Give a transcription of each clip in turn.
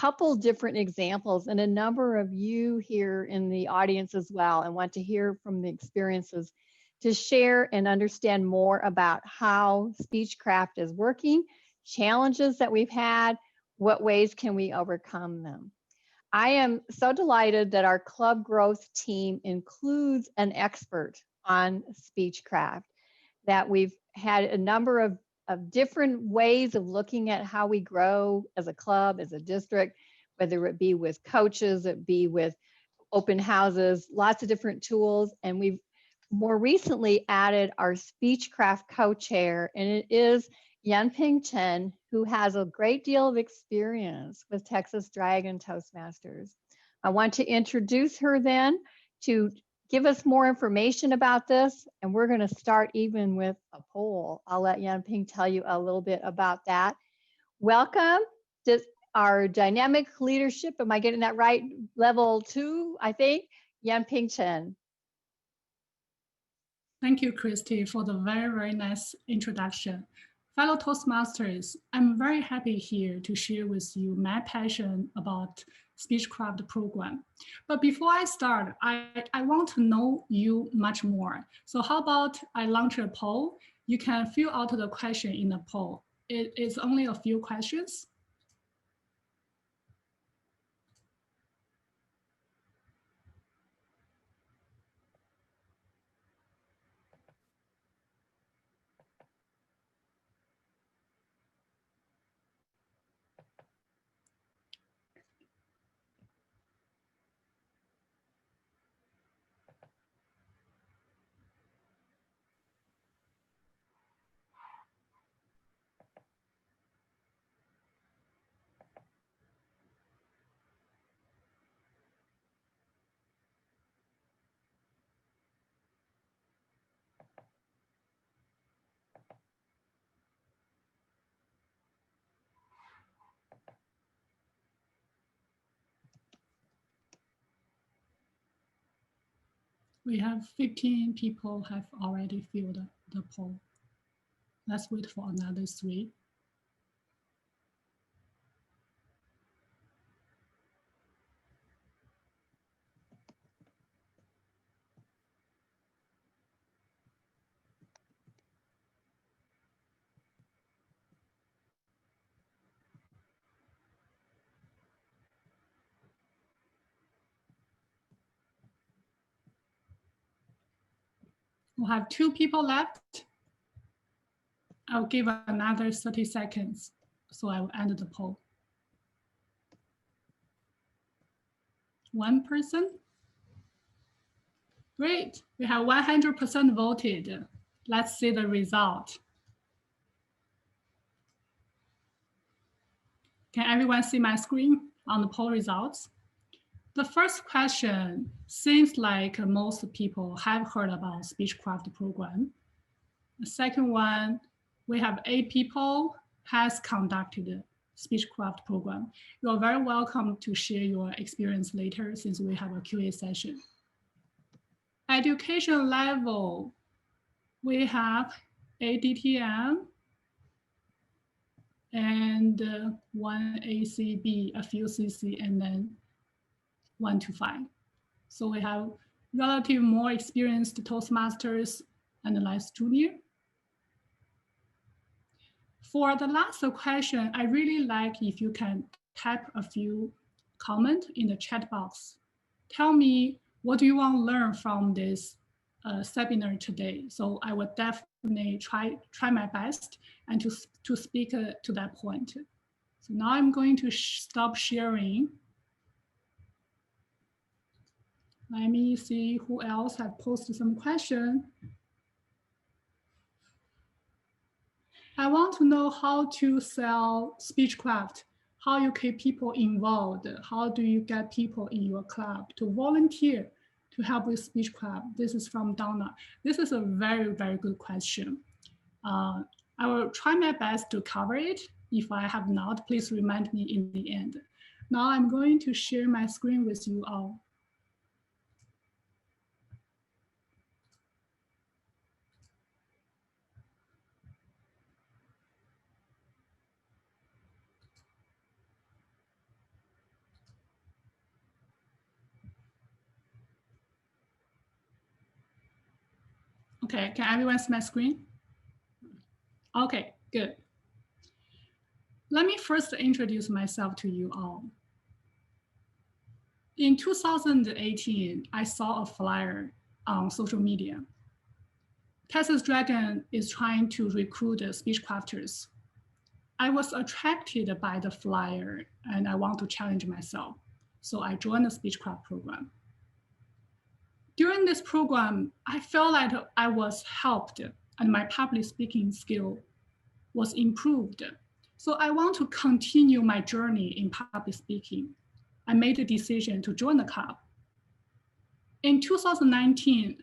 couple different examples, and a number of you here in the audience as well, and want to hear from the experiences to share and understand more about how Speechcraft is working, challenges that we've had, what ways can we overcome them. I am so delighted that our club growth team includes an expert on Speechcraft, that we've had a number of different ways of looking at how we grow as a club, as a district, whether it be with coaches, it be with open houses, lots of different tools. And we've more recently added our Speechcraft co-chair, and it is Yanping Chen, who has a great deal of experience with Texas Dragon Toastmasters. I want to introduce her then to give us more information about this, and we're going to start even with a poll. I'll let Yanping tell you a little bit about that. Welcome to our dynamic leadership. Am I getting that right? Level 2, I think. Yanping Chen. Thank you, Christy, for the very, very nice introduction. Fellow Toastmasters, I'm very happy here to share with you my passion about Speechcraft program. But before I start, I want to know you much more. So how about I launch a poll? You can fill out the question in the poll. It is only a few questions. We have 15 people have already filled the poll. Let's wait for another 3. We'll have 2 people left. I'll give another 30 seconds, so I will end the poll. 1 person? Great, we have 100% voted. Let's see the result. Can everyone see my screen on the poll results? The first question seems like most people have heard about Speechcraft program. The second one, we have 8 people has conducted Speechcraft program. You are very welcome to share your experience later since we have a QA session. Education level, we have ADTM and 1 ACB, a few CC, and then 1 to 5. So we have relatively more experienced Toastmasters and less junior. For the last question, I really like if you can type a few comments in the chat box. Tell me, what do you want to learn from this seminar today? So I will definitely try my best and to speak to that point. So now I'm going to stop sharing. Let me see who else have posted some question. I want to know how to sell Speechcraft, how you keep people involved, how do you get people in your club to volunteer to help with Speechcraft? This is from Donna. This is a very, very good question. I will try my best to cover it. If I have not, please remind me in the end. Now I'm going to share my screen with you all. Okay, can everyone see my screen? Okay, good. Let me first introduce myself to you all. In 2018, I saw a flyer on social media. Texas Dragon is trying to recruit speech crafters. I was attracted by the flyer and I want to challenge myself. So I joined the Speechcraft program. During this program, I felt like I was helped and my public speaking skill was improved. So I want to continue my journey in public speaking. I made a decision to join the club. In 2019,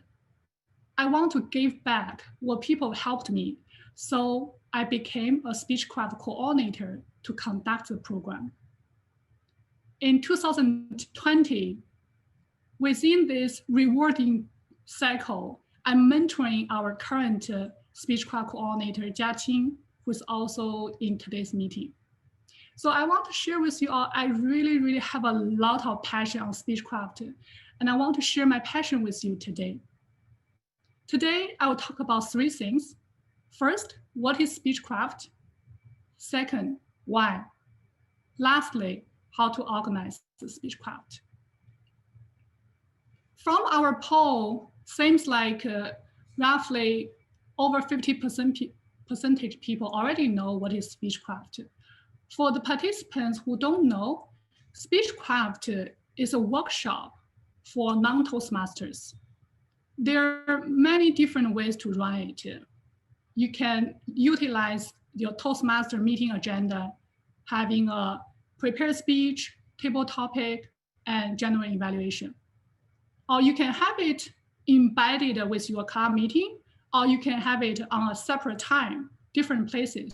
I want to give back what people helped me. So I became a Speechcraft coordinator to conduct the program. In 2020, within this rewarding cycle, I'm mentoring our current Speechcraft coordinator, Jiaqing, who's also in today's meeting. So I want to share with you all, I really, really have a lot of passion on Speechcraft, and I want to share my passion with you today. Today, I will talk about three things. First, what is Speechcraft? Second, why? Lastly, how to organize the Speechcraft. From our poll, seems like roughly over 50% percentage people already know what is Speechcraft. For the participants who don't know, Speechcraft is a workshop for non-Toastmasters. There are many different ways to run it. You can utilize your Toastmaster meeting agenda, having a prepared speech, table topic, and general evaluation. Or you can have it embedded with your club meeting, or you can have it on a separate time, different places.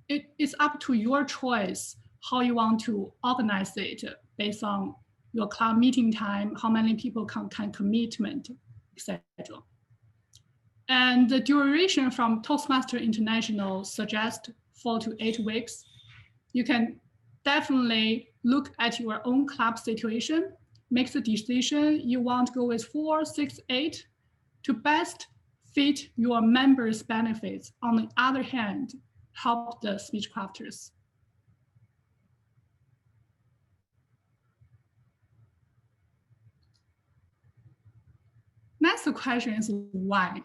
It's up to your choice how you want to organize it based on your club meeting time, how many people can commitment, etc. And the duration from Toastmaster International suggests 4 to 8 weeks. You can definitely look at your own club situation, make the decision you want to go with 4, 6, 8 to best fit your members' benefits. On the other hand, help the speech crafters. Next question is why?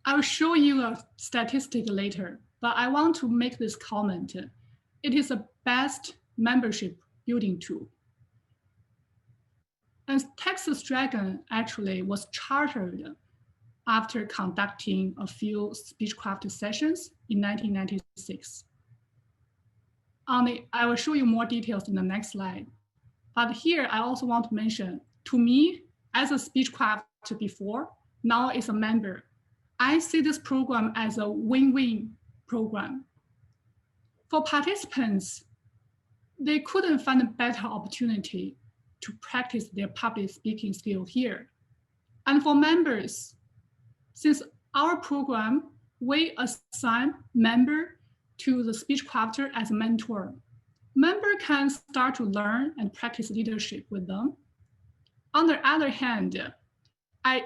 I'll show you a statistic later, but I want to make this comment. It is the best membership building tool. And Texas Dragon actually was chartered after conducting a few Speechcraft sessions in 1996. I will show you more details in the next slide. But here, I also want to mention, to me, as a Speechcraft before, now as a member, I see this program as a win-win program. For participants, they couldn't find a better opportunity to practice their public speaking skill here. And for members, since our program, we assign member to the speech crafter as a mentor. Member can start to learn and practice leadership with them. On the other hand,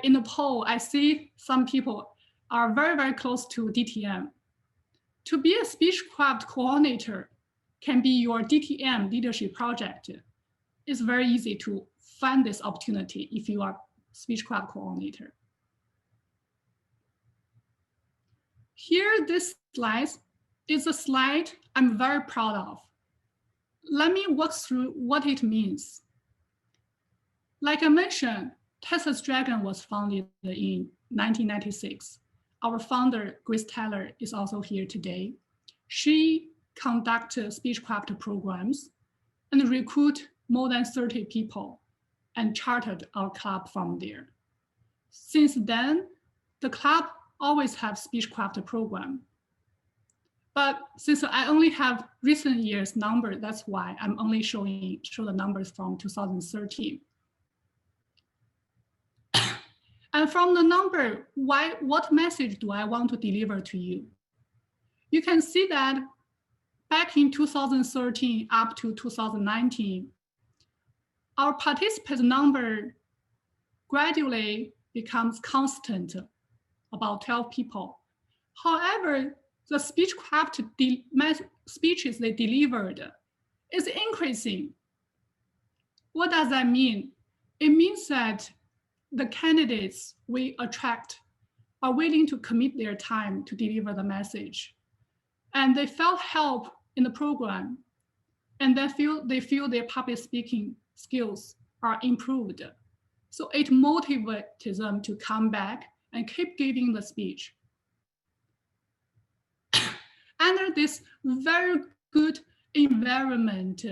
in the poll, I see some people are very, very close to DTM. To be a Speechcraft coordinator can be your DTM leadership project. It's very easy to find this opportunity if you are Speechcraft coordinator. Here, this slide is a slide I'm very proud of. Let me walk through what it means. Like I mentioned, Texas Dragon was founded in 1996. Our founder, Grace Taylor, is also here today. She conducted Speechcraft programs and recruit more than 30 people and chartered our club from there. Since then, the club always have Speechcraft program. But since I only have recent years number, that's why I'm only show the numbers from 2013. And from the number, what message do I want to deliver to you? You can see that back in 2013 up to 2019, our participant number gradually becomes constant, about 12 people. However, the Speechcraft speeches they delivered is increasing. What does that mean? It means that the candidates we attract are willing to commit their time to deliver the message. And they felt help in the program, and they feel their public speaking skills are improved. So it motivates them to come back and keep giving the speech. Under this very good environment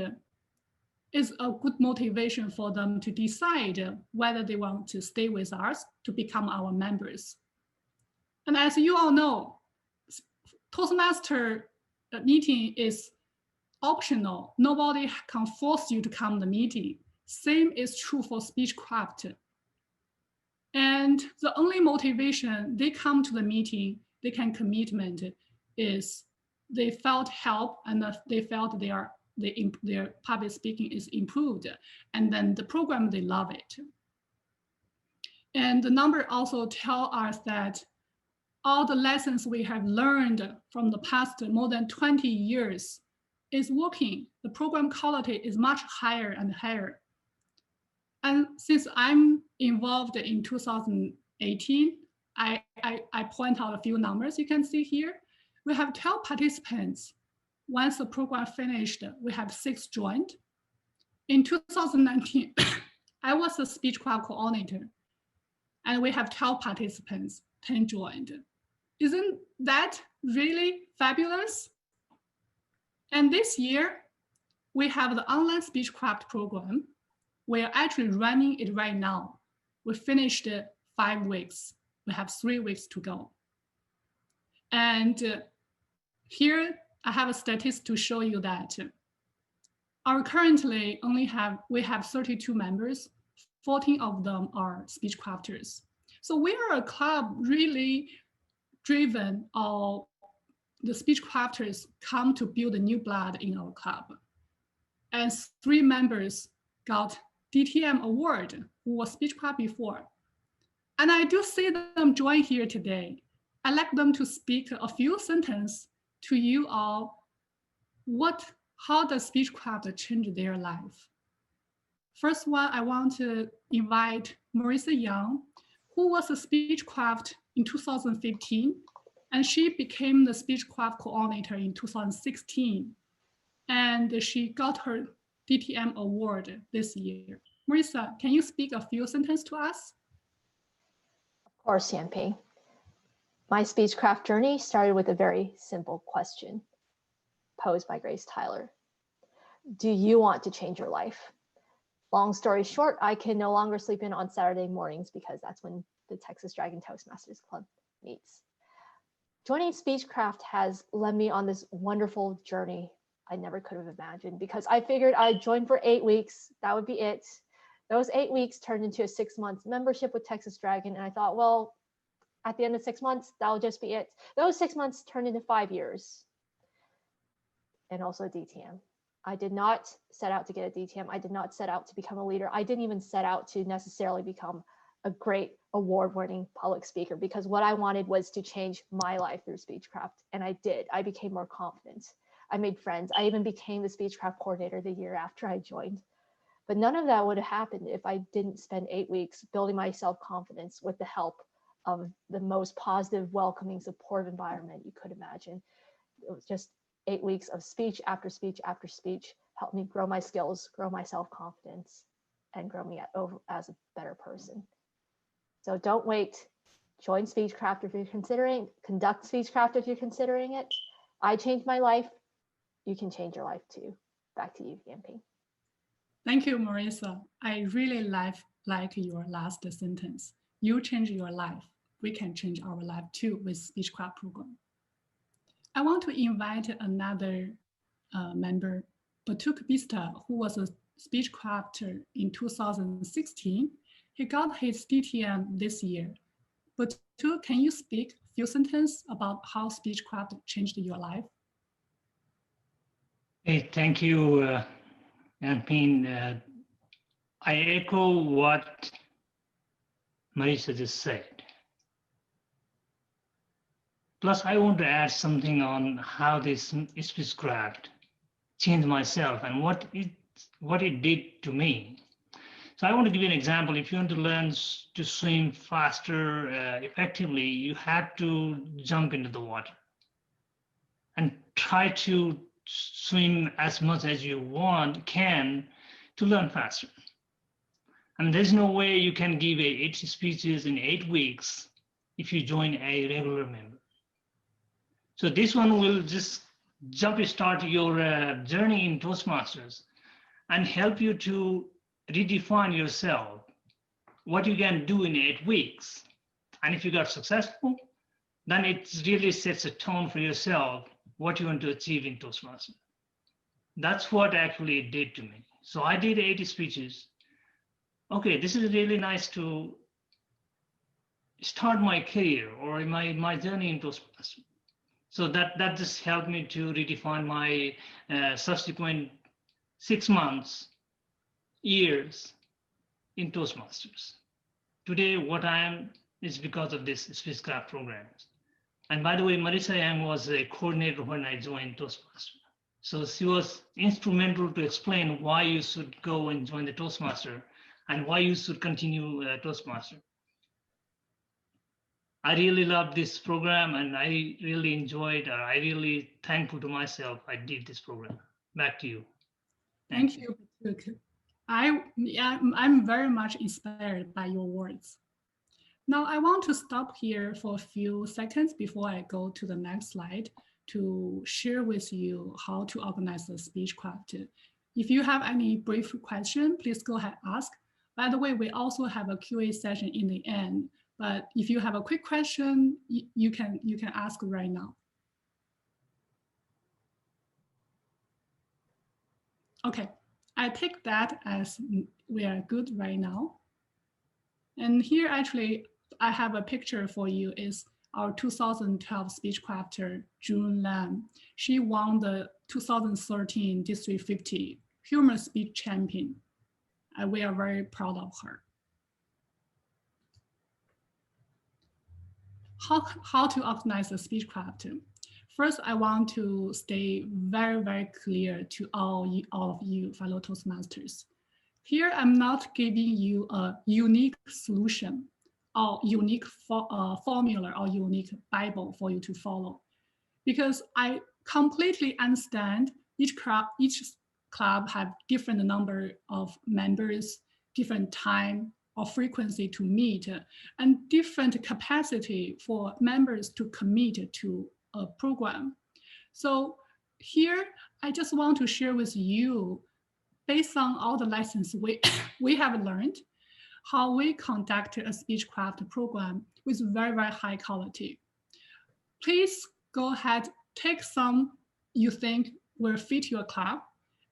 is a good motivation for them to decide whether they want to stay with us to become our members. And as you all know, Toastmaster meeting is optional. Nobody can force you to come to the meeting. Same is true for Speechcraft. And the only motivation they come to the meeting, they can commitment is they felt help and they felt their public speaking is improved. And then the program, they love it. And the number also tell us that all the lessons we have learned from the past more than 20 years is working. The program quality is much higher and higher. And since I'm involved in 2018, I point out a few numbers you can see here. We have 12 participants. Once the program finished, we have 6 joined. In 2019, I was the Speechcraft coordinator, and we have 12 participants, 10 joined. Isn't that really fabulous? And this year, we have the online Speechcraft program. We are actually running it right now. We finished 5 weeks. We have 3 weeks to go. And here I have a statistic to show you that our currently we have 32 members. 14 of them are Speechcrafters. So we are a club really driven of the Speechcrafters come to build a new blood in our club. And 3 members got DTM award who was Speechcraft before. And I do see them join here today. I'd like them to speak a few sentences to you all. How does Speechcraft change their life? First one, I want to invite Marissa Young, who was a Speechcraft in 2015, and she became the Speechcraft coordinator in 2016. And she got her DTM award this year. Marissa, can you speak a few sentences to us? Of course, Yanping. My Speechcraft journey started with a very simple question posed by Grace Tyler. Do you want to change your life? Long story short, I can no longer sleep in on Saturday mornings because that's when the Texas Dragon Toastmasters Club meets. Joining Speechcraft has led me on this wonderful journey I never could have imagined, because I figured I'd join for 8 weeks. That would be it. Those 8 weeks turned into a 6-month membership with Texas Dragon. And I thought, well, at the end of 6 months, that'll just be it. Those 6 months turned into 5 years. And also DTM. I did not set out to get a DTM. I did not set out to become a leader. I didn't even set out to necessarily become a great award-winning public speaker, because what I wanted was to change my life through Speechcraft. And I did. I became more confident. I made friends. I even became the Speechcraft coordinator the year after I joined. But none of that would have happened if I didn't spend 8 weeks building my self-confidence with the help of the most positive, welcoming, supportive environment you could imagine. It was just 8 weeks of speech after speech after speech helped me grow my skills, grow my self-confidence, and grow me as a better person. So don't wait. Join Speechcraft if you're considering, conduct Speechcraft if you're considering it. I changed my life. You can change your life too. Back to you, Yanping. Thank you, Marissa. I really like your last sentence. You change your life. We can change our life too with Speechcraft program. I want to invite another member, Batuk Bista, who was a Speechcrafter in 2016. He got his DTM this year. Batuk, can you speak a few sentences about how Speechcraft changed your life? Hey, thank you, Yanping. I echo what Marisa just said. Plus, I want to add something on how this Speechcraft changed myself and what it did to me. So I want to give you an example. If you want to learn to swim faster, effectively, you have to jump into the water and try to swim as much as you can to learn faster. And there's no way you can give 8 speeches in 8 weeks if you join a regular member. So this one will just jumpstart your journey in Toastmasters and help you to redefine yourself, what you can do in 8 weeks. And if you got successful, then it really sets a tone for yourself, what you want to achieve in Toastmasters. That's what actually it did to me. So I did 80 speeches. Okay, this is really nice to start my career or my journey in Toastmasters. So that just helped me to redefine my subsequent 6 months, years in Toastmasters. Today, what I am is because of this Speechcraft programs. And by the way, Marisa Yang was a coordinator when I joined Toastmasters. So she was instrumental to explain why you should go and join the Toastmaster and why you should continue Toastmaster. I really love this program and I really enjoyed it. I really thankful to myself I did this program. Back to you. Thank you, Batuk. I'm very much inspired by your words. Now I want to stop here for a few seconds before I go to the next slide to share with you how to organize the Speechcraft. If you have any brief question, please go ahead and ask. By the way, we also have a QA session in the end, but if you have a quick question, you can ask right now. Okay, I take that as we are good right now. And here actually, I have a picture for you is our 2012 Speechcrafter, June Lam. She won the 2013 District 50 Humor Speech Champion. And we are very proud of her. How to organize the Speechcraft? First, I want to stay very, very clear to all of you fellow Toastmasters. Here, I'm not giving you a unique solution or unique formula or unique Bible for you to follow, because I completely understand each club have different number of members, different time or frequency to meet, and different capacity for members to commit to a program. So here, I just want to share with you, based on all the lessons we have learned, how we conduct a Speechcraft program with very, very high quality. Please go ahead, take some you think will fit your club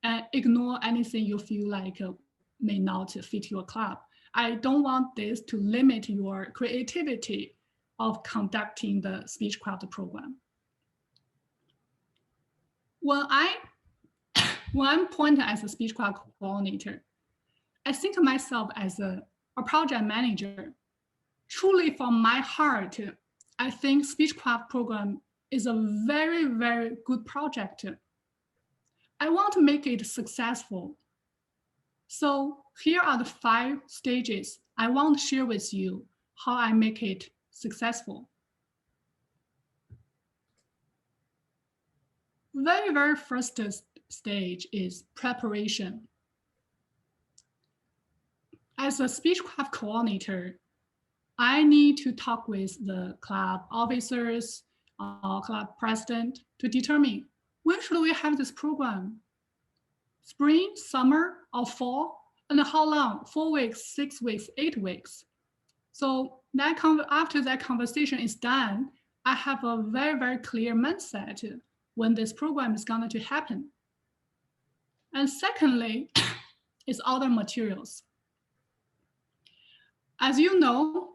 and ignore anything you feel like may not fit your club. I don't want this to limit your creativity of conducting the Speechcraft program. When I'm appointed as a Speechcraft coordinator, I think of myself as a project manager. Truly from my heart, I think Speechcraft program is a very, very good project. I want to make it successful. So here are the 5 stages I want to share with you how I make it successful. Very, very first stage is preparation. As a Speechcraft coordinator, I need to talk with the club officers or club president to determine when should we have this program? Spring, summer, or fall? And how long? 4 weeks, 6 weeks, 8 weeks. So after that conversation is done, I have a very, very clear mindset when this program is going to happen. And secondly, is other materials. As you know,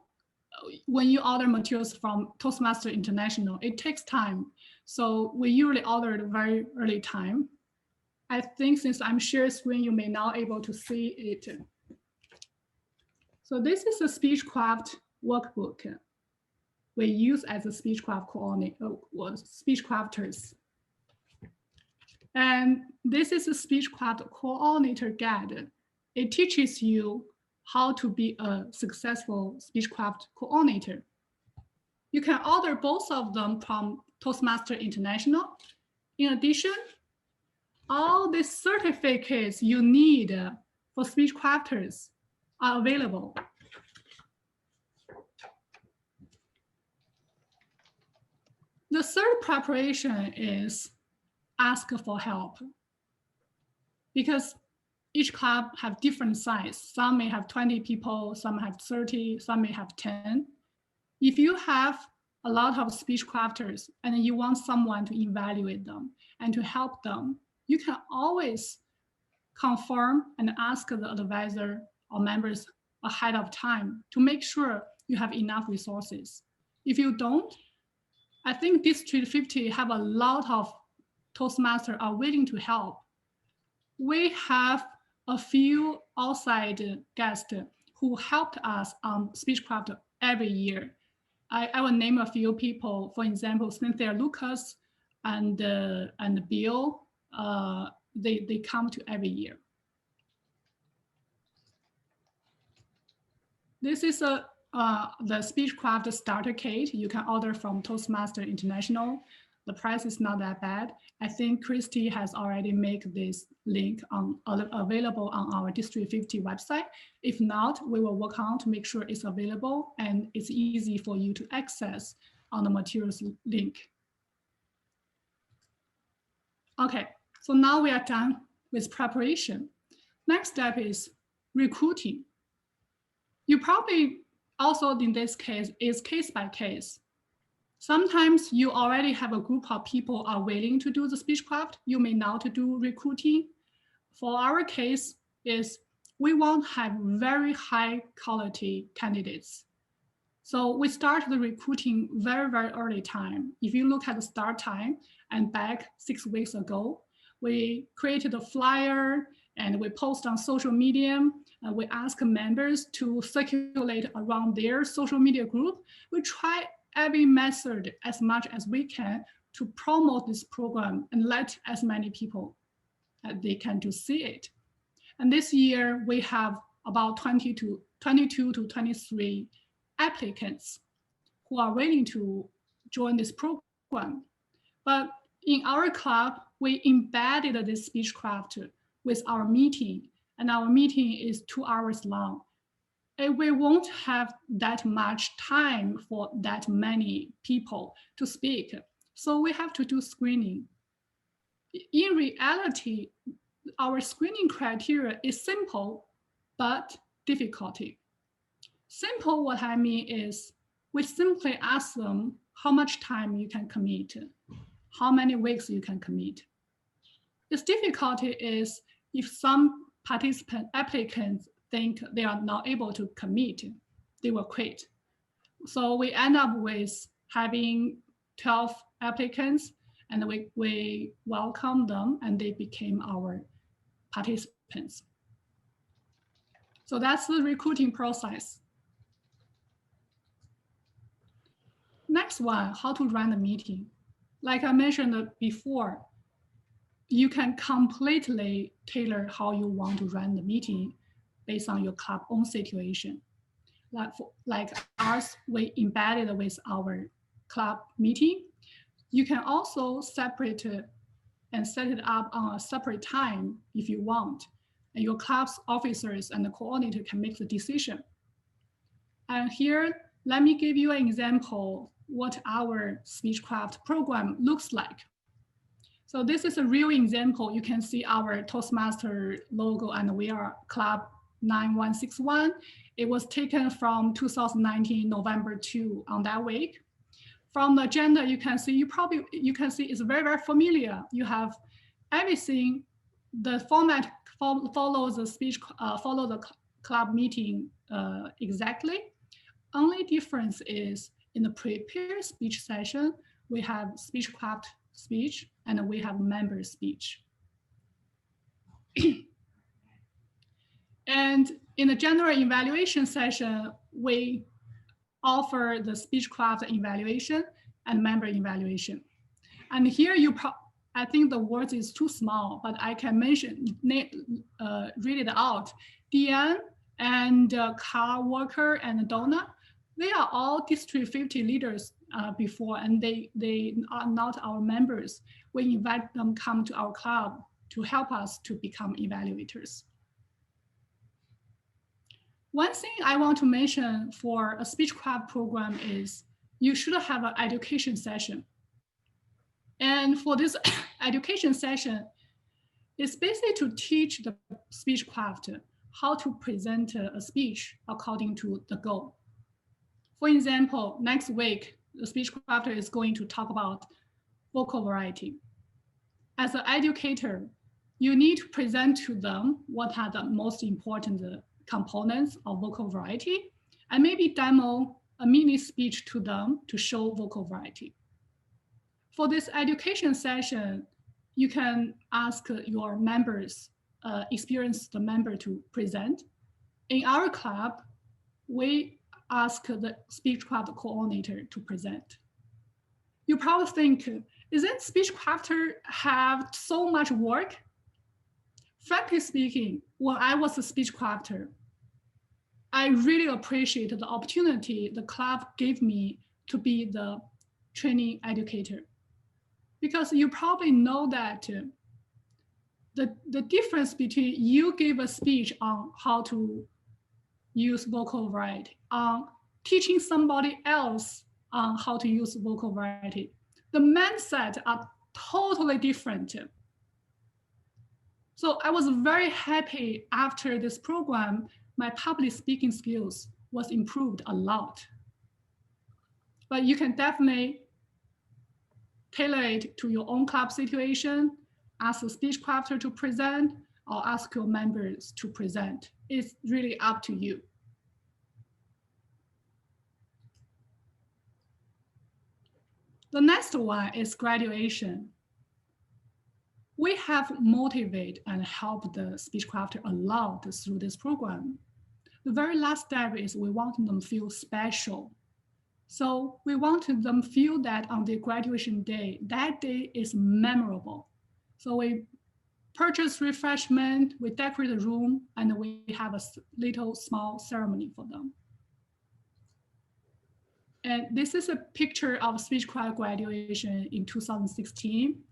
when you order materials from Toastmasters International, it takes time. So we usually order at a very early time. I think since I'm sharing screen, you may not able to see it. So this is a Speechcraft workbook we use as a Speechcraft coordinator, Speechcrafters. And this is a Speechcraft coordinator guide. It teaches you how to be a successful Speechcraft coordinator. You can order both of them from Toastmasters International. In addition, all the certificates you need for Speechcrafters are available. The third preparation is ask for help, because each club have different size. Some may have 20 people, some have 30, some may have 10. If you have a lot of Speechcrafters and you want someone to evaluate them and to help them, you can always confirm and ask the advisor or members ahead of time to make sure you have enough resources. If you don't, I think District 50 have a lot of Toastmasters are willing to help. We have a few outside guests who helped us on Speechcraft every year. I will name a few people. For example, Cynthia Lucas and Bill. They come to every year. This is the Speechcraft Starter Kit. You can order from Toastmasters International. The price is not that bad. I think Christy has already made this link available on our District 50 website. If not, we will work on to make sure it's available and it's easy for you to access on the materials link. Okay, so now we are done with preparation. Next step is recruiting. You probably also in this case is case by case. Sometimes you already have a group of people are willing to do the Speechcraft. You may not do recruiting. For our case is we want to have very high quality candidates. So we start the recruiting very, very early time. If you look at the start time and back 6 weeks ago, we created a flyer and we post on social media. We ask members to circulate around their social media group. We try every method as much as we can to promote this program and let as many people as they can to see it. And this year we have about 22 to 23 applicants who are willing to join this program. But in our club, we embedded this Speechcraft with our meeting, and our meeting is 2 hours long. And we won't have that much time for that many people to speak. So we have to do screening. In reality, our screening criteria is simple, but difficulty. Simple, what I mean is we simply ask them how much time you can commit, how many weeks you can commit. Its difficulty is if some applicants think they are not able to commit, they will quit. So we end up with having 12 applicants and we welcome them and they became our participants. So that's the recruiting process. Next one, how to run the meeting. Like I mentioned before, you can completely tailor how you want to run the meeting based on your club own situation. Like ours, we embedded with our club meeting. You can also separate it and set it up on a separate time if you want. And your club's officers and the coordinator can make the decision. And here, let me give you an example what our Speechcraft program looks like. So this is a real example. You can see our Toastmaster logo and we are Club 9161. It was taken from 2019 November 2 on that week. From the agenda, you can see it's very, very familiar. You have everything. The format follows the club meeting exactly. Only difference is in the prepared speech session, we have Speechcraft speech and we have member speech. And in the general evaluation session, we offer the Speechcraft evaluation and member evaluation. And here I think the words is too small, but I can mention, read it out. Deanne and Carl Walker and Donna, they are all District 50 leaders before, and they are not our members. We invite them come to our club to help us to become evaluators. One thing I want to mention for a Speechcraft program is you should have an education session. And for this education session, it's basically to teach the Speechcraft how to present a speech according to the goal. For example, next week, the Speechcraft is going to talk about vocal variety. As an educator, you need to present to them what are the most important components of vocal variety, and maybe demo a mini speech to them to show vocal variety. For this education session, you can ask your members, experienced member to present. In our club, we ask the Speechcraft coordinator to present. You probably think, isn't Speechcrafter have so much work? Frankly speaking, when I was a Speechcrafter, I really appreciate the opportunity the club gave me to be the training educator. Because you probably know that the difference between you give a speech on how to use vocal variety, on teaching somebody else on how to use vocal variety, the mindset are totally different. So I was very happy after this program, my public speaking skills was improved a lot. But you can definitely tailor it to your own club situation, ask a Speechcrafter to present, or ask your members to present. It's really up to you. The next one is graduation. We have motivated and helped the Speechcrafter a lot through this program. The very last step is we want them to feel special. So we wanted them feel that on their graduation day, that day is memorable. So we purchase refreshment, we decorate the room, and we have a little small ceremony for them. And this is a picture of Speechcraft graduation in 2016.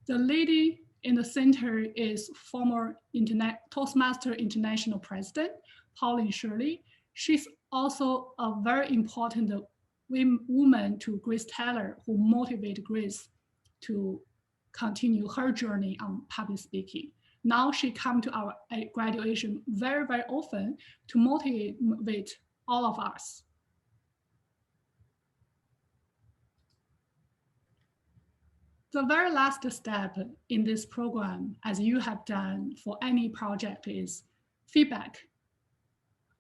The lady in the center is former Toastmaster International President, Pauline Shirley. She's also a very important woman to Grace Taylor, who motivated Grace to continue her journey on public speaking. Now she comes to our graduation very, very often to motivate all of us. The very last step in this program, as you have done for any project, is feedback.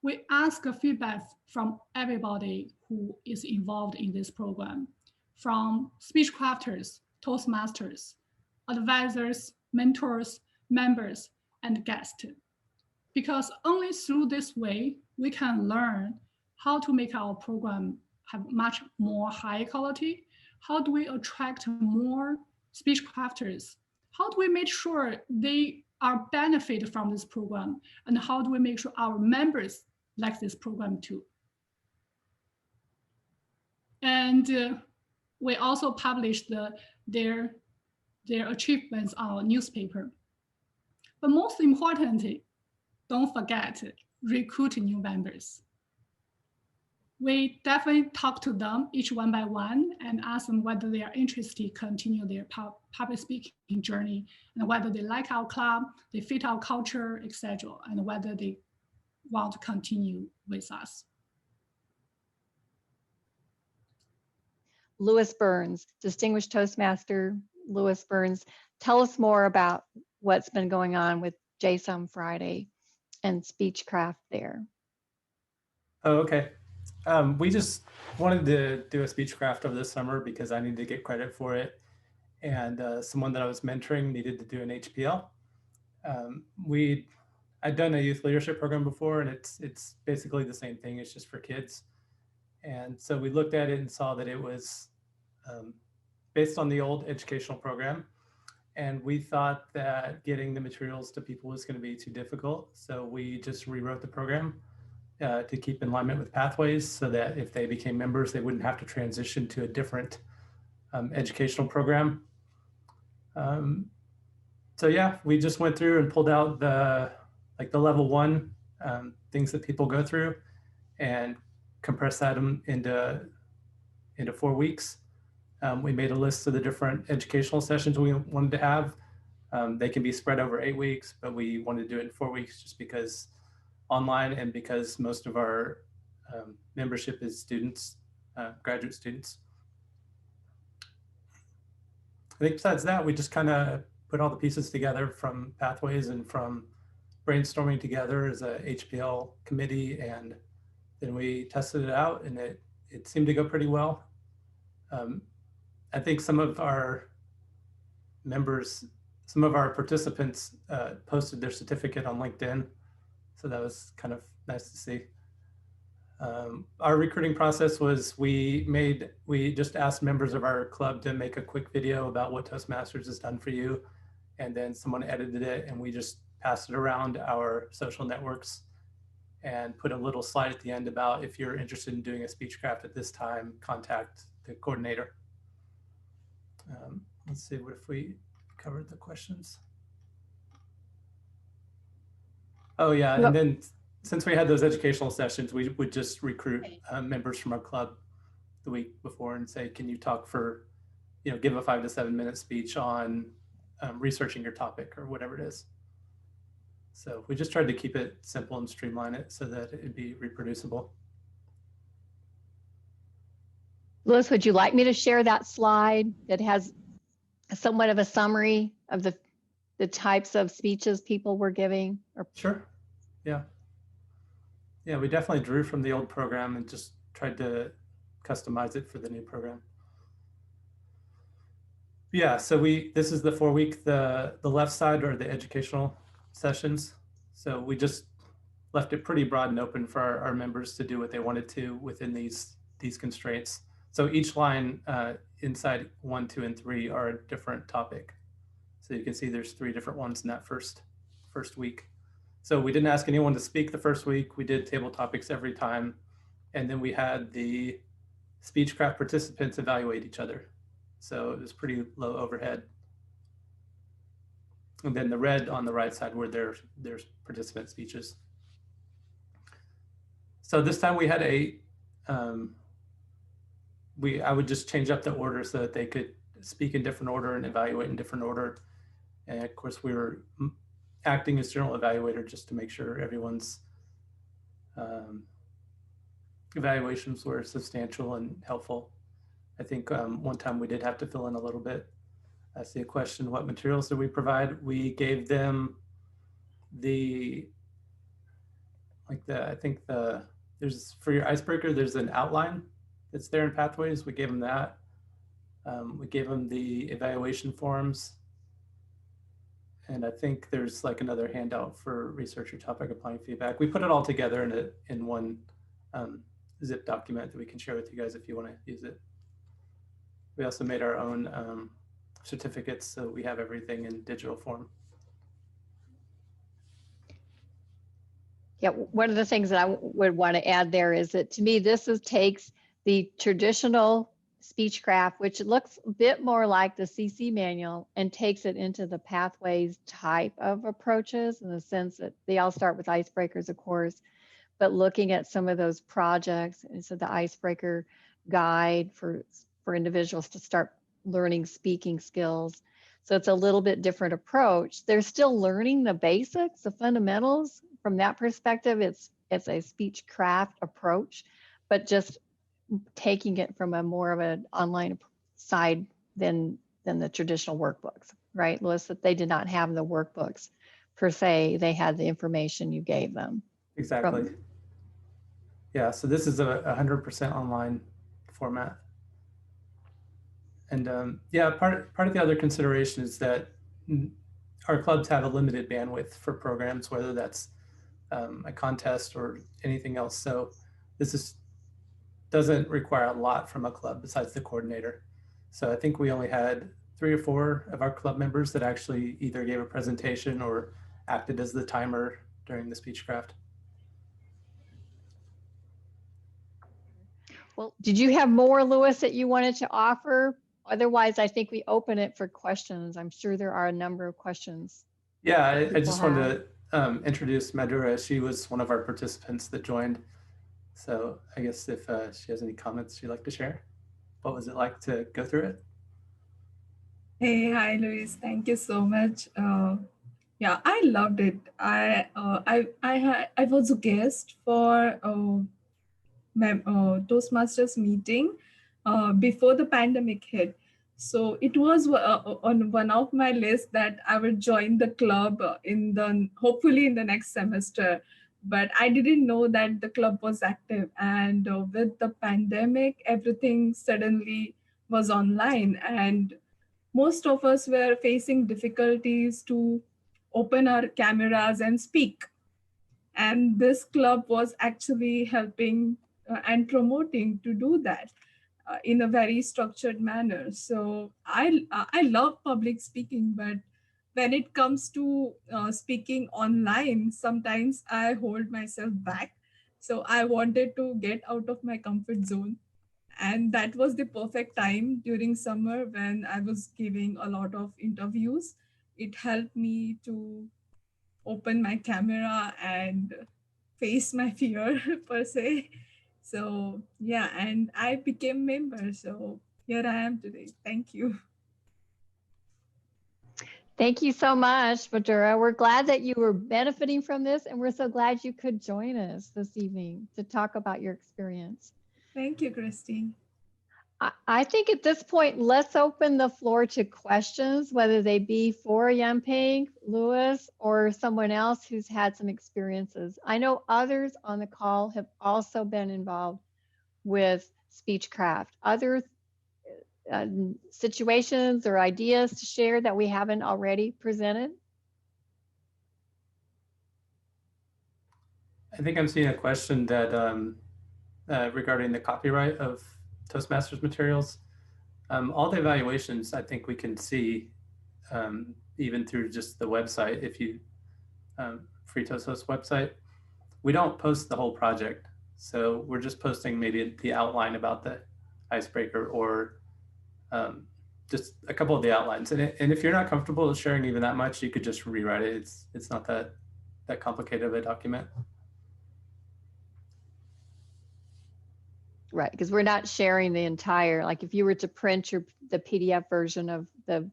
We ask feedback from everybody who is involved in this program, from Speechcrafters, Toastmasters, advisors, mentors, members, and guests. Because only through this way, we can learn how to make our program have much more high quality. How do we attract more Speechcrafters? How do we make sure they are benefit from this program? And how do we make sure our members like this program too? And we also publish their achievements on our newspaper. But most importantly, don't forget, recruit new members. We definitely talk to them each one by one and ask them whether they are interested to continue their public speaking journey, and whether they like our club, they fit our culture, etc., and whether they want to continue with us. Louis Burns, Distinguished Toastmaster Louis Burns, tell us more about what's been going on with JSOM Friday and Speechcraft there. Oh, okay. We just wanted to do a Speechcraft over the summer because I needed to get credit for it. And someone that I was mentoring needed to do an HPL. I'd done a youth leadership program before, and it's basically the same thing. It's just for kids. And so we looked at it and saw that it was based on the old educational program. And we thought that getting the materials to people was going to be too difficult. So we just rewrote the program to keep in alignment with Pathways so that if they became members, they wouldn't have to transition to a different educational program. So yeah, we just went through and pulled out the level 1 things that people go through and compressed that into 4 weeks. We made a list of the different educational sessions we wanted to have. They can be spread over 8 weeks, but we wanted to do it in 4 weeks just because online and because most of our membership is students, graduate students. I think besides that, we just kind of put all the pieces together from Pathways and from brainstorming together as a HPL committee, and then we tested it out and it seemed to go pretty well. I think some of our members, some of our participants posted their certificate on LinkedIn. So that was kind of nice to see. Our recruiting process was we just asked members of our club to make a quick video about what Toastmasters has done for you. And then someone edited it and we just passed it around our social networks and put a little slide at the end about if you're interested in doing a Speechcraft at this time, contact the coordinator. Let's see what if we covered the questions. Oh yeah, and then since we had those educational sessions, we would just recruit members from our club the week before and say, can you talk for, give a 5 to 7 minute speech on researching your topic or whatever it is. So we just tried to keep it simple and streamline it so that it'd be reproducible. Louis, would you like me to share that slide that has somewhat of a summary of the types of speeches people were giving? Or... Sure. Yeah. Yeah, we definitely drew from the old program and just tried to customize it for the new program. Yeah, so this is the 4-week, the left side are the educational sessions. So we just left it pretty broad and open for our members to do what they wanted to within these constraints. So each line inside 1, 2, and 3 are a different topic. So you can see there's 3 different ones in that first week. So we didn't ask anyone to speak the first week. We did table topics every time. And then we had the Speechcraft participants evaluate each other. So it was pretty low overhead. And then the red on the right side were their participant speeches. So this time we had I would just change up the order so that they could speak in different order and evaluate in different order. And of course we were acting as general evaluator just to make sure everyone's evaluations were substantial and helpful. I think one time we did have to fill in a little bit. I see a question, what materials did we provide? We gave them there's for your icebreaker, there's an outline that's there in Pathways. We gave them that. We gave them the evaluation forms. And I think there's like another handout for research your topic, applying feedback. We put it all together in one zip document that we can share with you guys if you want to use it. We also made our own certificates, so we have everything in digital form. Yeah, one of the things that I would want to add there is that to me, this takes the traditional Speechcraft, which looks a bit more like the CC manual, and takes it into the Pathways type of approaches, in the sense that they all start with icebreakers, of course, but looking at some of those projects. And so the icebreaker guide for individuals to start learning speaking skills. So it's a little bit different approach. They're still learning the basics, the fundamentals. From that perspective, it's a Speechcraft approach, but just taking it from a more of an online side than the traditional workbooks, right, Louis? That they did not have the workbooks per se. They had the information you gave them. Exactly. Yeah, so this is a 100% online format. And yeah, part of the other consideration is that our clubs have a limited bandwidth for programs, whether that's a contest or anything else. So this is doesn't require a lot from a club besides the coordinator. So I think we only had 3 or 4 of our club members that actually either gave a presentation or acted as the timer during the Speechcraft. Well, did you have more, Louis, that you wanted to offer? Otherwise, I think we open it for questions. I'm sure there are a number of questions. Yeah, I people just wanted to introduce Madhura. She was one of our participants that joined. So I guess if she has any comments she'd like to share. What was it like to go through it? Hey, hi, Luis. Thank you so much. Yeah, I loved it. I was a guest for Toastmasters meeting before the pandemic hit. So it was on one of my lists that I would join the club hopefully in the next semester. But I didn't know that the club was active. And with the pandemic, everything suddenly was online. And most of us were facing difficulties to open our cameras and speak. And this club was actually helping and promoting to do that in a very structured manner. So I love public speaking, but when it comes to speaking online, sometimes I hold myself back. So I wanted to get out of my comfort zone. And that was the perfect time during summer when I was giving a lot of interviews. It helped me to open my camera and face my fear per se. So yeah, and I became member. So here I am today. Thank you. Thank you so much, Madhura. We're glad that you were benefiting from this, and we're so glad you could join us this evening to talk about your experience. Thank you, Christy. I think at this point, let's open the floor to questions, whether they be for Yanping, Louis, or someone else who's had some experiences. I know others on the call have also been involved with Speechcraft. Other situations or ideas to share that we haven't already presented? I think I'm seeing a question that regarding the copyright of Toastmasters materials. All the evaluations, I think we can see even through just the website. If you Free Toast Host website, we don't post the whole project. So we're just posting maybe the outline about the icebreaker or just a couple of the outlines. And if you're not comfortable sharing even that much, you could just rewrite it. It's not that complicated of a document. Right, because we're not sharing the entire, like if you were to print the PDF version of the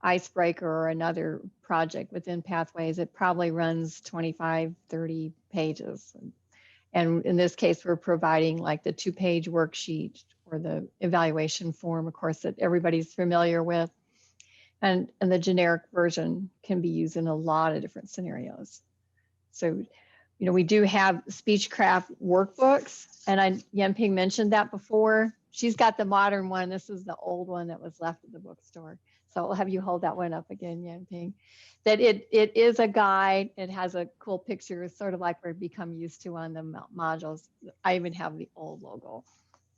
icebreaker or another project within Pathways, it probably runs 25, 30 pages. And in this case, we're providing like the 2-page worksheet or the evaluation form, of course, that everybody's familiar with. And the generic version can be used in a lot of different scenarios. So, you know, we do have Speechcraft workbooks, and Yanping mentioned that before. She's got the modern one. This is the old one that was left at the bookstore. So I'll have you hold that one up again, Yanping. That it is a guide. It has a cool picture. It's sort of like we've become used to on the modules. I even have the old logo.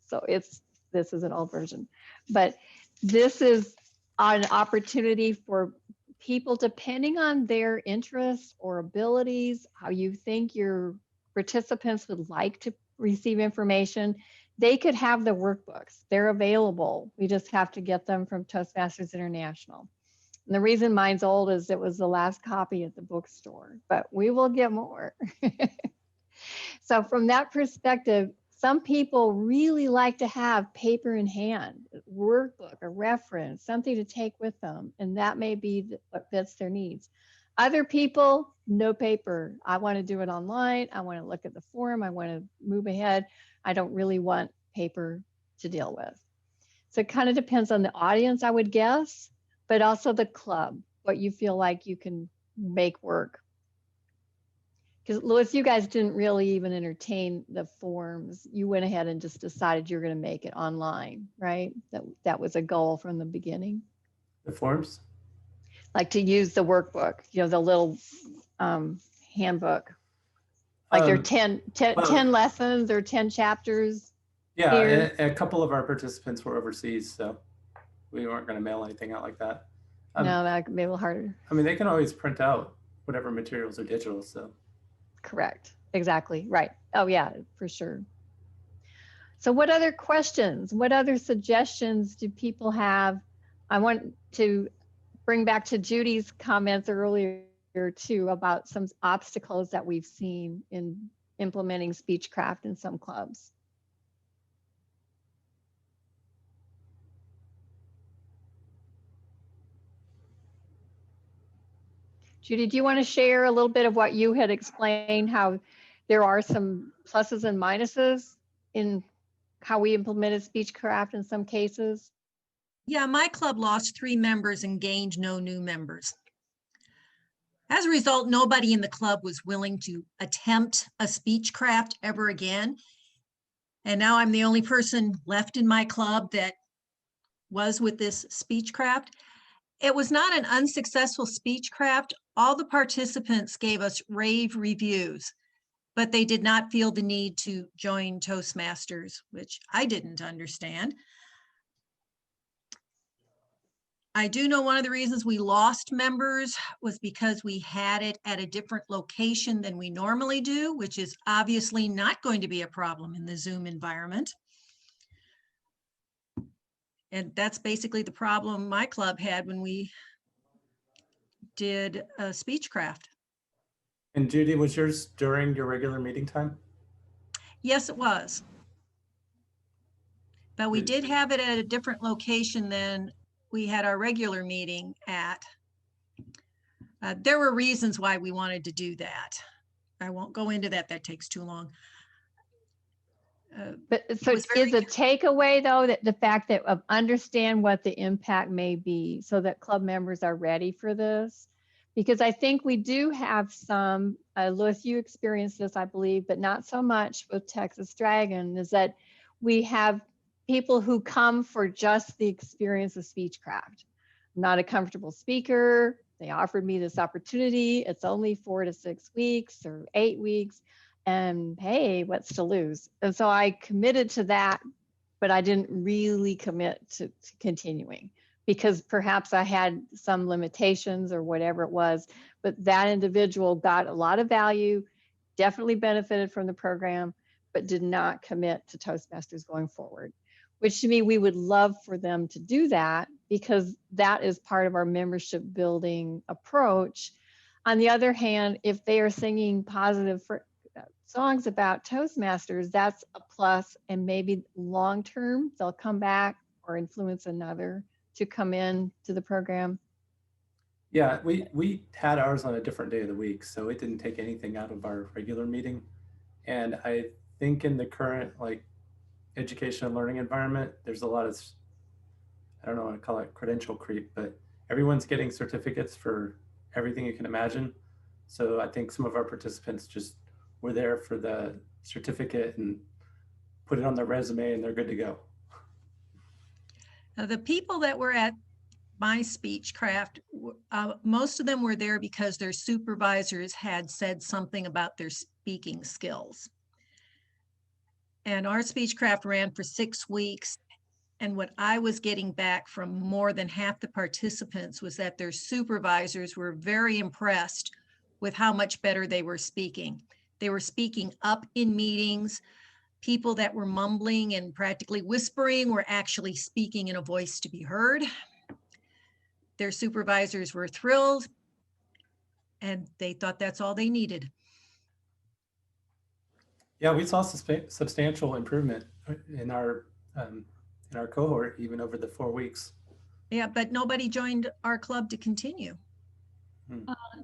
So this is an old version. But this is an opportunity for people, depending on their interests or abilities, how you think your participants would like to receive information, they could have the workbooks. They're available. We just have to get them from Toastmasters International. And the reason mine's old is it was the last copy at the bookstore, but we will get more. So from that perspective, some people really like to have paper in hand, workbook, a reference, something to take with them, and that may be what fits their needs. Other people, no paper. I want to do it online. I want to look at the form. I want to move ahead. I don't really want paper to deal with. So it kind of depends on the audience, I would guess, but also the club, what you feel like you can make work. Because Louis, you guys didn't really even entertain the forms. You went ahead and just decided you're going to make it online, right? That was a goal from the beginning. The forms? Like to use the workbook, you know, the little handbook. Like there are 10 lessons or 10 chapters. Yeah, here? a couple of our participants were overseas, so we weren't going to mail anything out like that. No, that could be a little harder. I mean, they can always print out whatever materials are digital, so. Correct. Exactly. Right. Oh, yeah, for sure. So what other questions, what other suggestions do people have? I want to bring back to Judy's comments earlier too about some obstacles that we've seen in implementing Speechcraft in some clubs. Judy, do you want to share a little bit of what you had explained, how there are some pluses and minuses in how we implemented Speechcraft in some cases? Yeah, my club lost 3 members and gained no new members. As a result, nobody in the club was willing to attempt a Speechcraft ever again. And now I'm the only person left in my club that was with this Speechcraft. It was not an unsuccessful Speechcraft. All the participants gave us rave reviews, but they did not feel the need to join Toastmasters, which I didn't understand. I do know one of the reasons we lost members was because we had it at a different location than we normally do, which is obviously not going to be a problem in the Zoom environment. And that's basically the problem my club had when we did Speechcraft. And Judy, was yours during your regular meeting time? Yes, it was. But we did have it at a different location than we had our regular meeting at. There were reasons why we wanted to do that. I won't go into that, that takes too long. But so is the takeaway though, that the fact that understand what the impact may be so that club members are ready for this? Because I think we do have some, Louis, you experienced this, I believe, but not so much with Texas Dragon, is that we have people who come for just the experience of Speechcraft. I'm not a comfortable speaker. They offered me this opportunity. It's only 4 to 6 weeks or 8 weeks. And hey, what's to lose? And so I committed to that, but I didn't really commit to continuing because perhaps I had some limitations or whatever it was, but that individual got a lot of value, definitely benefited from the program, but did not commit to Toastmasters going forward, which to me, we would love for them to do that because that is part of our membership building approach. On the other hand, if they are singing positive songs about Toastmasters, that's a plus, and maybe long-term they'll come back or influence another to come in to the program. Yeah, we had ours on a different day of the week, so it didn't take anything out of our regular meeting. And I think in the current like education and learning environment, there's a lot of, I don't know what to call it, credential creep, but everyone's getting certificates for everything you can imagine. So I think some of our participants just were there for the certificate and put it on their resume and they're good to go. The people that were at my Speechcraft, most of them were there because their supervisors had said something about their speaking skills. And our Speechcraft ran for 6 weeks. And what I was getting back from more than half the participants was that their supervisors were very impressed with how much better they were speaking. They were speaking up in meetings. People that were mumbling and practically whispering were actually speaking in a voice to be heard. Their supervisors were thrilled, and they thought that's all they needed. Yeah, we saw substantial improvement in our cohort, even over the 4 weeks. Yeah, but nobody joined our club to continue.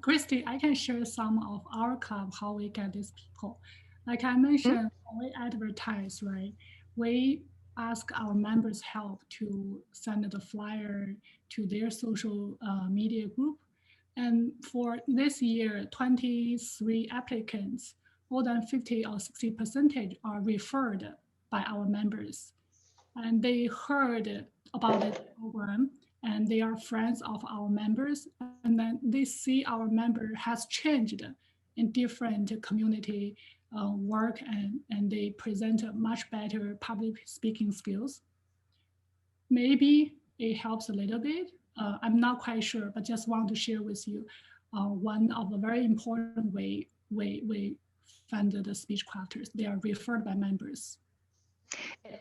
Christy, I can share some of our club, how we get these people. Like I mentioned, when we advertise, right? We ask our members help to send the flyer to their social media group. And for this year, 23 applicants, more than 50 or 60% are referred by our members. And they heard about the program and they are friends of our members. And then they see our member has changed in different community work, and they present a much better public speaking skills. Maybe it helps a little bit. I'm not quite sure, but just want to share with you one of the very important way we funded the speech crafters. They are referred by members.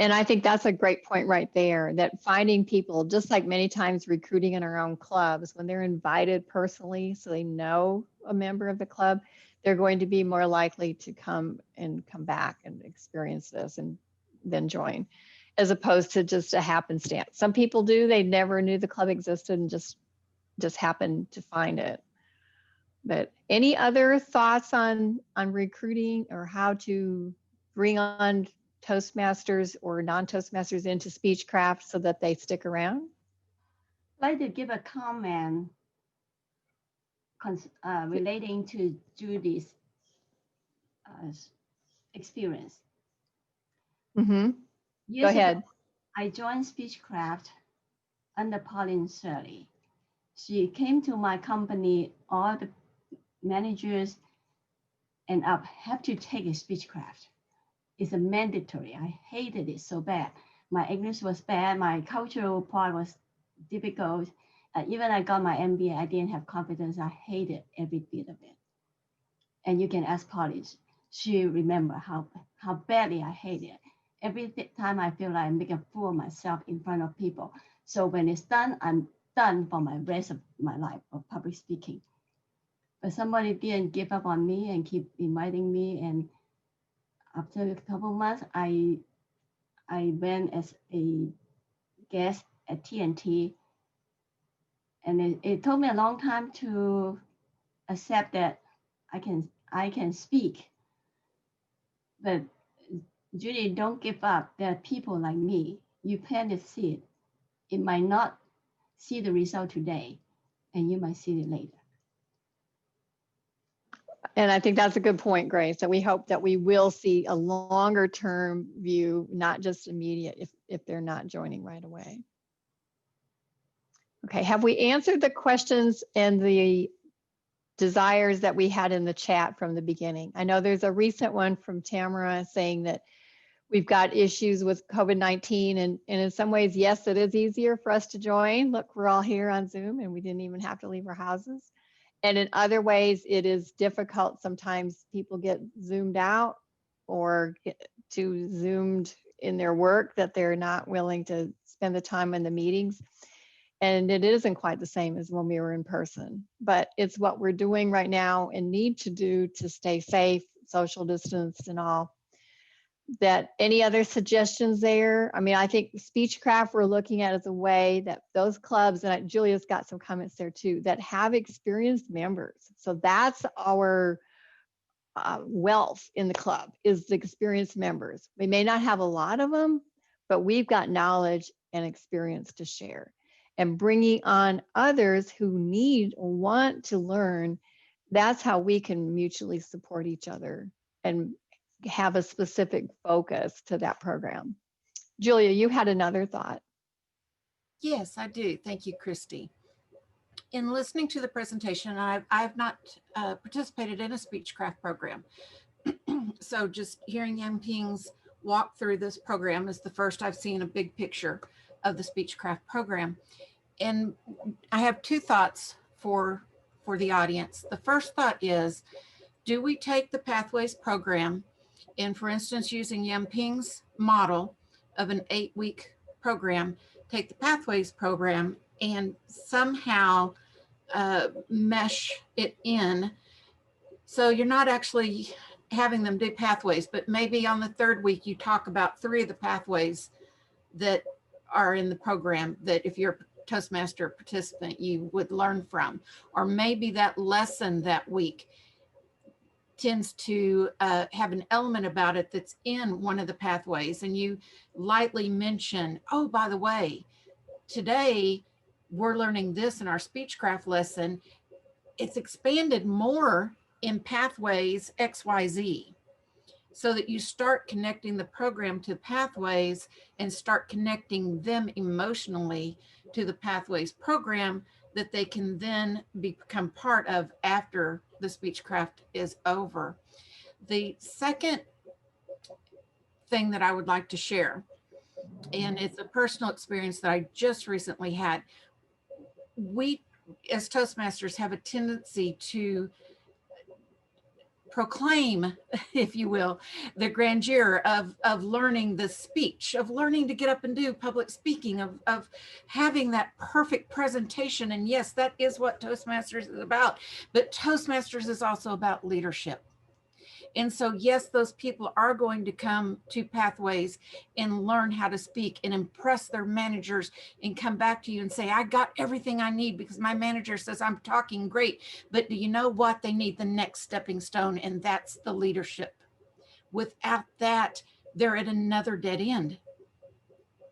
And I think that's a great point right there, that finding people, just like many times recruiting in our own clubs, when they're invited personally, so they know a member of the club, they're going to be more likely to come back and experience this and then join, as opposed to just a happenstance. Some people do, they never knew the club existed and just happened to find it. But any other thoughts on recruiting or how to bring on Toastmasters or non-Toastmasters into Speechcraft so that they stick around? I'd like to give a comment relating to Julie's experience. Mm-hmm. Go ahead. Ago, I joined Speechcraft under Pauline Shirley. She came to my company, all the managers and up have to take a Speechcraft. It's a mandatory. I hated it so bad. My English was bad. My cultural part was difficult. Even I got my MBA, I didn't have confidence. I hated every bit of it. And you can ask Pauline. She remember how badly I hated it. Every time I feel like I'm making a fool of myself in front of people. So when it's done, I'm done for my rest of my life of public speaking. But somebody didn't give up on me and keep inviting me. And after a couple of months, I went as a guest at TNT. And it took me a long time to accept that I can speak. But Judy, don't give up. There are people like me. You plant a seed. It might not see the result today, and you might see it later. And I think that's a good point, Grace, that we hope that we will see a longer term view, not just immediate if they're not joining right away. Okay, have we answered the questions and the desires that we had in the chat from the beginning? I know there's a recent one from Tamara saying that we've got issues with COVID-19, and in some ways, yes, it is easier for us to join. Look, we're all here on Zoom and we didn't even have to leave our houses. And in other ways, it is difficult. Sometimes people get zoomed out or get too zoomed in their work that they're not willing to spend the time in the meetings. And it isn't quite the same as when we were in person, but it's what we're doing right now and need to do to stay safe, social distance and all. That any other suggestions there? I mean, I think Speechcraft we're looking at as a way that those clubs, and Julia's got some comments there too, that have experienced members. So that's our wealth in the club, is the experienced members. We may not have a lot of them, but we've got knowledge and experience to share. And bringing on others who need or want to learn, that's how we can mutually support each other and have a specific focus to that program. Julia, you had another thought. Yes, I do. Thank you, Christy. In listening to the presentation, I've not participated in a Speechcraft program. So just hearing Yanping's walk through this program is the first I've seen a big picture of the Speechcraft program. And I have two thoughts for the audience. The first thought is, do we take the Pathways program and, for instance, using Yanping's model of an 8-week program, take the Pathways program and somehow mesh it in, so you're not actually having them do pathways, but maybe on the 3rd week you talk about 3 of the pathways that are in the program that if you're a Toastmaster participant you would learn from, or maybe that lesson that week tends to have an element about it that's in one of the pathways, and you lightly mention, oh, by the way, today we're learning this in our Speechcraft lesson. It's expanded more in pathways XYZ, so that you start connecting the program to pathways and start connecting them emotionally to the pathways program that they can then become part of after the Speechcraft is over. The second thing that I would like to share, and it's a personal experience that I just recently had. We, as Toastmasters, have a tendency to proclaim, if you will, the grandeur of learning the speech, of learning to get up and do public speaking, of having that perfect presentation. And yes, that is what Toastmasters is about. But Toastmasters is also about leadership. And so, yes, those people are going to come to Pathways and learn how to speak and impress their managers and come back to you and say, I got everything I need because my manager says I'm talking great. But do you know what? They need the next stepping stone, and that's the leadership. Without that, they're at another dead end.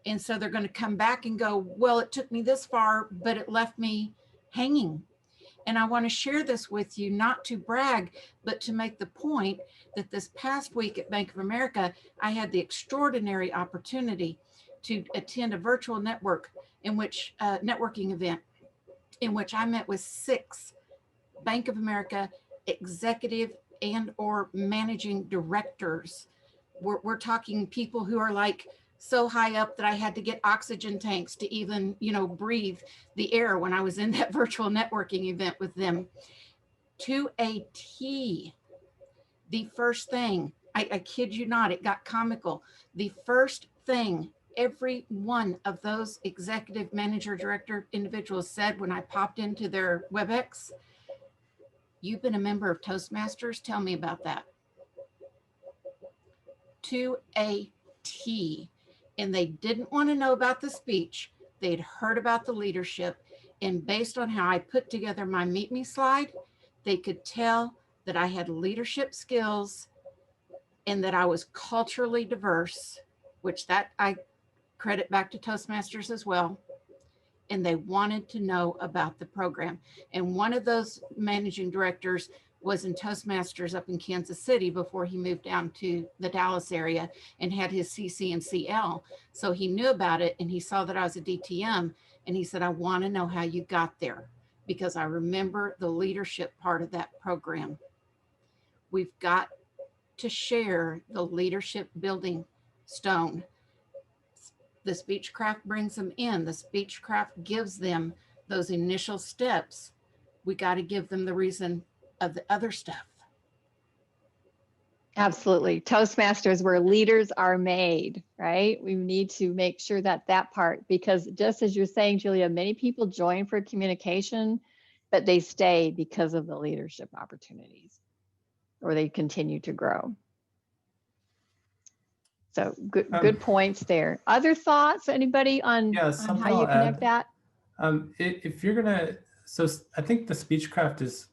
And so they're going to come back and go, well, it took me this far, but it left me hanging. And I want to share this with you, not to brag, but to make the point that this past week at Bank of America, I had the extraordinary opportunity to attend a virtual network in which networking event in which I met with 6 Bank of America executive and or managing directors. We're talking people who are like so high up that I had to get oxygen tanks to even, breathe the air when I was in that virtual networking event with them. To a T, the first thing, I kid you not, it got comical. The first thing every one of those executive manager director individuals said when I popped into their WebEx, you've been a member of Toastmasters? Tell me about that. To a T. And they didn't want to know about the speech. They'd heard about the leadership. And based on how I put together my Meet Me slide, they could tell that I had leadership skills and that I was culturally diverse, which that I credit back to Toastmasters as well. And they wanted to know about the program. And one of those managing directors was in Toastmasters up in Kansas City before he moved down to the Dallas area and had his CC and CL. So he knew about it and he saw that I was a DTM and he said, I want to know how you got there because I remember the leadership part of that program. We've got to share the leadership building stone. The Speechcraft brings them in. The Speechcraft gives them those initial steps. We got to give them the reason of the other stuff. Absolutely. Toastmasters, where leaders are made, right? We need to make sure that part, because just as you're saying, Julia, many people join for communication, but they stay because of the leadership opportunities, or they continue to grow. So good points there. Other thoughts, anybody on how you connect that? If you're gonna, so I think the Speechcraft is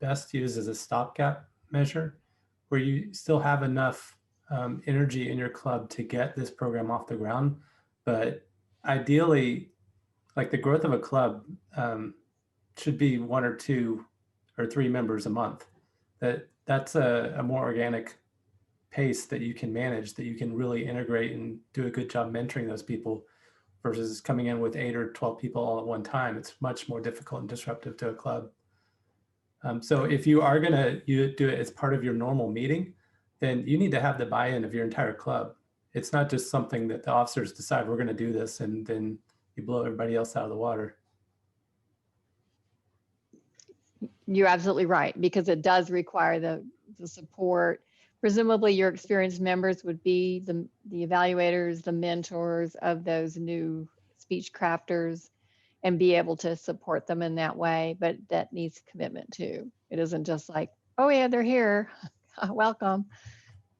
best used as a stopgap measure where you still have enough energy in your club to get this program off the ground. But ideally, like the growth of a club should be 1 or 2 or 3 members a month. That's a more organic pace that you can manage, that you can really integrate and do a good job mentoring those people versus coming in with 8 or 12 people all at one time. It's much more difficult and disruptive to a club. So if you are going to do it as part of your normal meeting, then you need to have the buy-in of your entire club. It's not just something that the officers decide we're going to do this and then you blow everybody else out of the water. You're absolutely right, because it does require the support. Presumably your experienced members would be the evaluators, the mentors of those new speech crafters, and be able to support them in that way. But that needs commitment too. It isn't just like, oh yeah, they're here, welcome.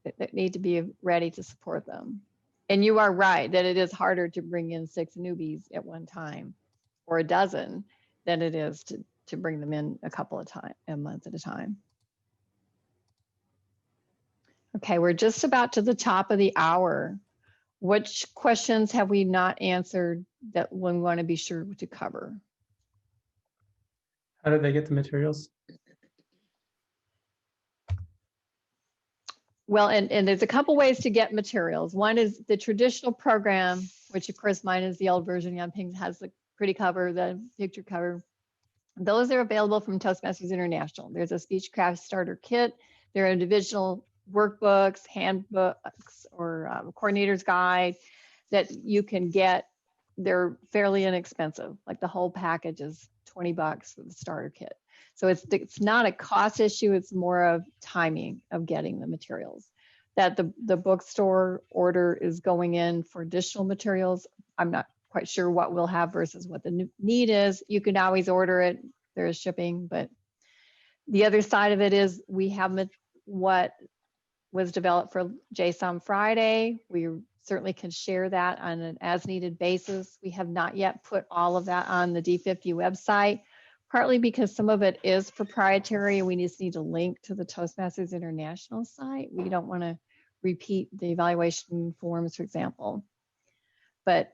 They need to be ready to support them. And you are right that it is harder to bring in 6 newbies at one time, or a dozen, than it is to bring them in a month at a time. Okay, we're just about to the top of the hour. Which questions have we not answered that we want to be sure to cover? How did they get the materials? Well, and there's a couple ways to get materials. One is the traditional program, which of course mine is the old version. Yanping has the pretty cover, the picture cover. Those are available from Toastmasters International. There's a Speechcraft Starter Kit. There are individual workbooks, handbooks, or coordinator's guide that you can get. They're fairly inexpensive. Like the whole package is $20 for the starter kit. So it's not a cost issue. It's more of timing of getting the materials. That the bookstore order is going in for additional materials. I'm not quite sure what we'll have versus what the need is. You can always order it. There is shipping, but the other side of it is we have what was developed for JSOM Friday. We certainly can share that on an as needed basis. We have not yet put all of that on the D50 website, partly because some of it is proprietary and we just need to link to the Toastmasters International site. We don't want to repeat the evaluation forms, for example. But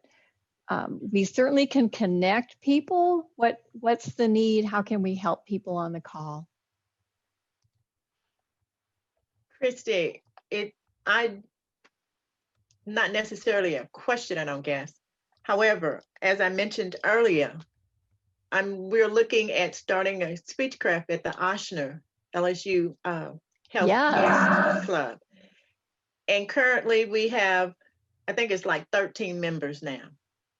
we certainly can connect people. What's the need? How can we help people on the call? Christy, not necessarily a question, I don't guess. However, as I mentioned earlier, we're looking at starting a Speechcraft at the Ochsner LSU Health Club. And currently we have, I think it's like 13 members now.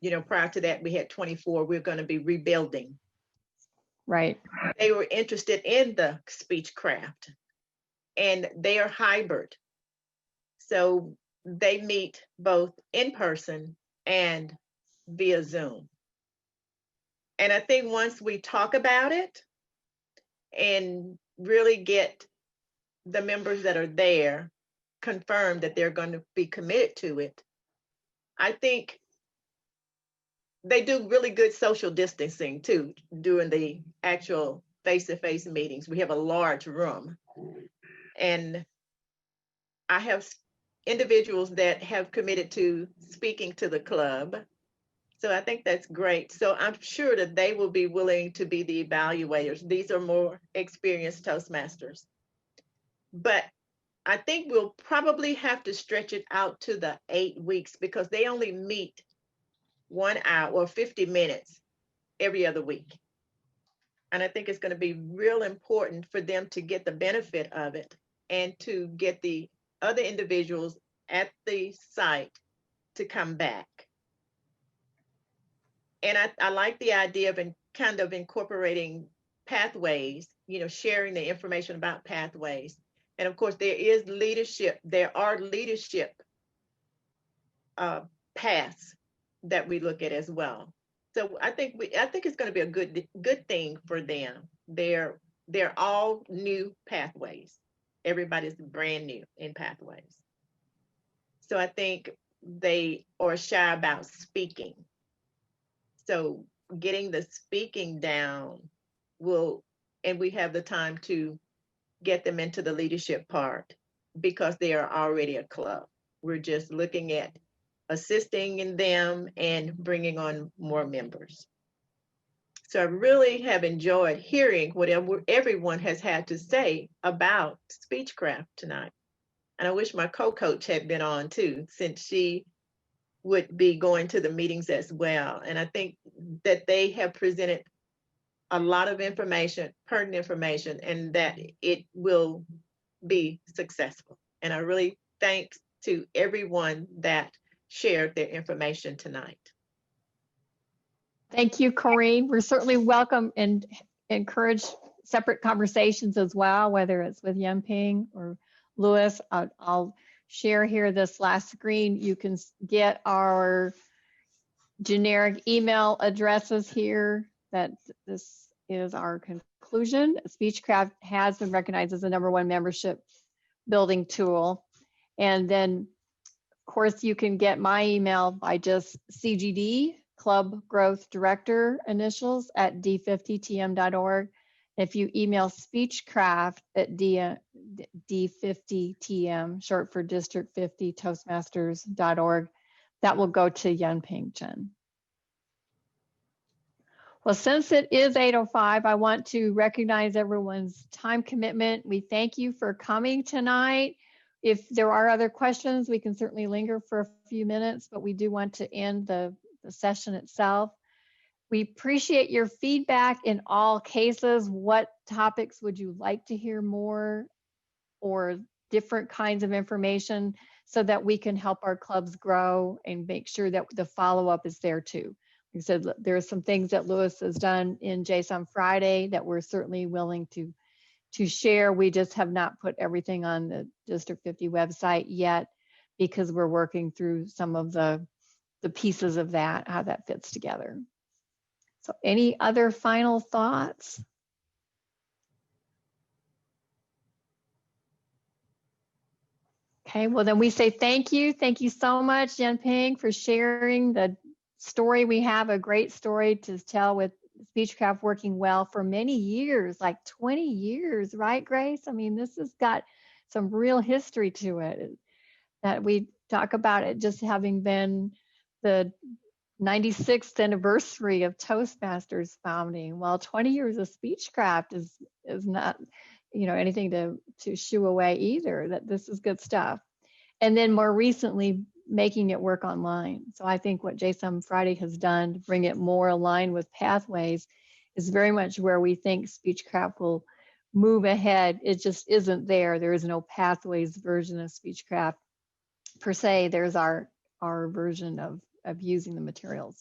You know, prior to that, we had 24. We're going to be rebuilding. Right. They were interested in the Speechcraft, and they are hybrid. So they meet both in person and via Zoom. And I think once we talk about it and really get the members that are there confirmed that they're going to be committed to it, I think they do really good social distancing too during the actual face-to-face meetings. We have a large room, and I have individuals that have committed to speaking to the club. So I think that's great. So I'm sure that they will be willing to be the evaluators. These are more experienced Toastmasters. But I think we'll probably have to stretch it out to the 8 weeks because they only meet 1 hour or 50 minutes every other week. And I think it's going to be real important for them to get the benefit of it and to get the other individuals at the site to come back. And I like the idea of kind of incorporating pathways, you know, sharing the information about pathways. And of course, there are leadership paths that we look at as well. So I think it's going to be a good thing for them. They're all new pathways. Everybody's brand new in pathways. So I think they are shy about speaking. So getting the speaking down and we have the time to get them into the leadership part because they are already a club. We're just looking at assisting in them and bringing on more members. So I really have enjoyed hearing whatever everyone has had to say about Speechcraft tonight. And I wish my co-coach had been on too, since she would be going to the meetings as well. And I think that they have presented a lot of information, pertinent information, and that it will be successful. And I really thanks to everyone that shared their information tonight. Thank you, Corrine. We're certainly welcome and encourage separate conversations as well, whether it's with Yanping or Lewis. I'll share here this last screen. You can get our generic email addresses here. That this is our conclusion. Speechcraft has been recognized as the #1 membership building tool. And then, of course, you can get my email by just CGD, Club Growth Director initials at d50tm.org. If you email Speechcraft at D50TM, short for District 50 Toastmasters.org, that will go to Yanping Chen. Well, since it is 8:05, I want to recognize everyone's time commitment. We thank you for coming tonight. If there are other questions, we can certainly linger for a few minutes, but we do want to end the session itself. We appreciate your feedback in all cases. What topics would you like to hear more, or different kinds of information, so that we can help our clubs grow and make sure that the follow-up is there too. Like I said, there are some things that Lewis has done in JSON Friday that we're certainly willing to share. We just have not put everything on the District 50 website yet, because we're working through some of the pieces of that, how that fits together. So any other final thoughts? Okay, well then we say thank you. Thank you so much, Yanping, for sharing the story. We have a great story to tell with Speechcraft working well for many years, like 20 years, right, Grace? I mean, this has got some real history to it, that we talk about it just having been the 96th anniversary of Toastmasters founding. Well, 20 years of Speechcraft is not, anything to shoo away either, that this is good stuff. And then more recently, making it work online. So I think what JSON Friday has done to bring it more aligned with Pathways is very much where we think Speechcraft will move ahead. It just isn't there. There is no Pathways version of Speechcraft per se. There's our version of using the materials.